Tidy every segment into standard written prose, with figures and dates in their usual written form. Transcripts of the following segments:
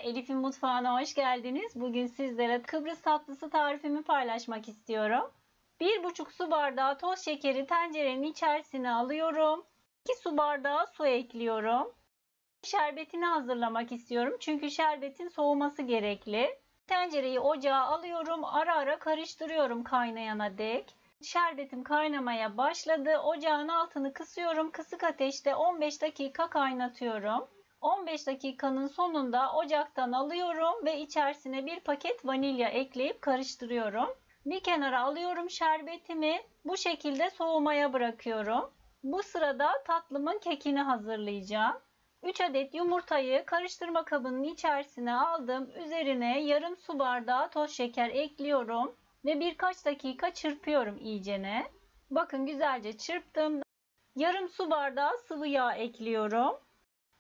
Elif'in mutfağına hoş geldiniz. Bugün sizlere Kıbrıs tatlısı tarifimi paylaşmak istiyorum. 1,5 su bardağı toz şekeri tencerenin içerisine alıyorum. 2 su bardağı su ekliyorum. Şerbetini hazırlamak istiyorum. Çünkü şerbetin soğuması gerekli. Tencereyi ocağa alıyorum. Ara ara karıştırıyorum kaynayana dek. Şerbetim kaynamaya başladı. Ocağın altını kısıyorum. Kısık ateşte 15 dakika kaynatıyorum. 15 dakikanın sonunda ocaktan alıyorum ve içerisine bir paket vanilya ekleyip karıştırıyorum. Bir kenara alıyorum şerbetimi. Bu şekilde soğumaya bırakıyorum. Bu sırada tatlımın kekini hazırlayacağım. 3 adet yumurtayı karıştırma kabının içerisine aldım. Üzerine yarım su bardağı toz şeker ekliyorum ve birkaç dakika çırpıyorum iyicene. Bakın güzelce çırptım. Yarım su bardağı sıvı yağ ekliyorum.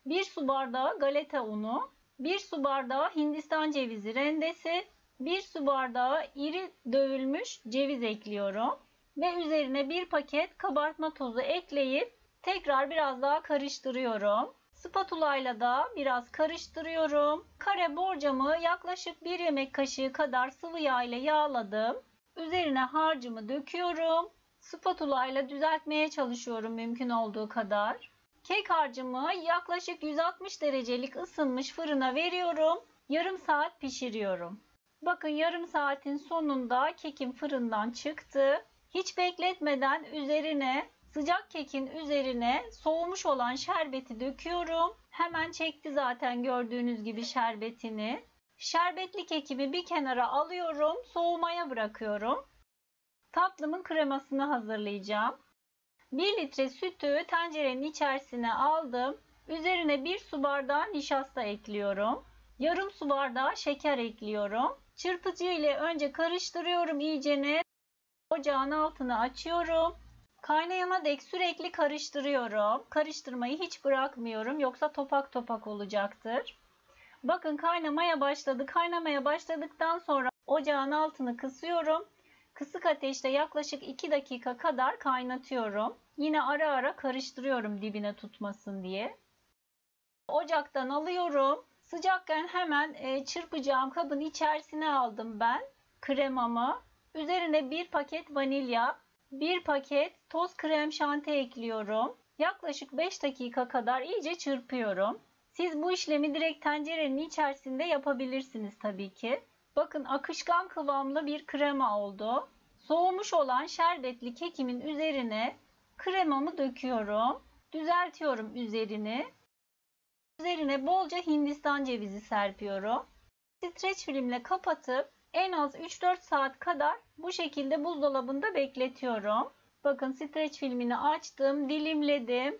1 su bardağı galeta unu, 1 su bardağı Hindistan cevizi rendesi, 1 su bardağı iri dövülmüş ceviz ekliyorum. Ve üzerine bir paket kabartma tozu ekleyip tekrar biraz daha karıştırıyorum. Spatula ile da biraz karıştırıyorum. Kare borcamı yaklaşık 1 yemek kaşığı kadar sıvı yağ ile yağladım. Üzerine harcımı döküyorum. Spatula ile düzeltmeye çalışıyorum mümkün olduğu kadar. Kek harcımı yaklaşık 160 derecelik ısınmış fırına veriyorum. Yarım saat pişiriyorum. Bakın yarım saatin sonunda kekim fırından çıktı. Hiç bekletmeden sıcak kekin üzerine soğumuş olan şerbeti döküyorum. Hemen çekti zaten gördüğünüz gibi şerbetini. Şerbetli kekimi bir kenara alıyorum. Soğumaya bırakıyorum. Tatlımın kremasını hazırlayacağım. 1 litre sütü tencerenin içerisine aldım. Üzerine 1 su bardağı nişasta ekliyorum. Yarım su bardağı şeker ekliyorum. Çırpıcı ile önce karıştırıyorum iyicene. Ocağın altını açıyorum. Kaynayana dek sürekli karıştırıyorum. Karıştırmayı hiç bırakmıyorum yoksa topak topak olacaktır. Bakın kaynamaya başladı. Kaynamaya başladıktan sonra ocağın altını kısıyorum. Kısık ateşte yaklaşık 2 dakika kadar kaynatıyorum. Yine ara ara karıştırıyorum dibine tutmasın diye. Ocaktan alıyorum. Sıcakken hemen çırpacağım kabın içerisine aldım ben kremamı. Üzerine bir paket vanilya, bir paket toz krem şanti ekliyorum. Yaklaşık 5 dakika kadar iyice çırpıyorum. Siz bu işlemi direkt tencerenin içerisinde yapabilirsiniz tabii ki. Bakın akışkan kıvamlı bir krema oldu. Soğumuş olan şerbetli kekimin üzerine kremamı döküyorum. Düzeltiyorum üzerini. Üzerine bolca Hindistan cevizi serpiyorum. Streç filmle kapatıp en az 3-4 saat kadar bu şekilde buzdolabında bekletiyorum. Bakın streç filmini açtım, dilimledim.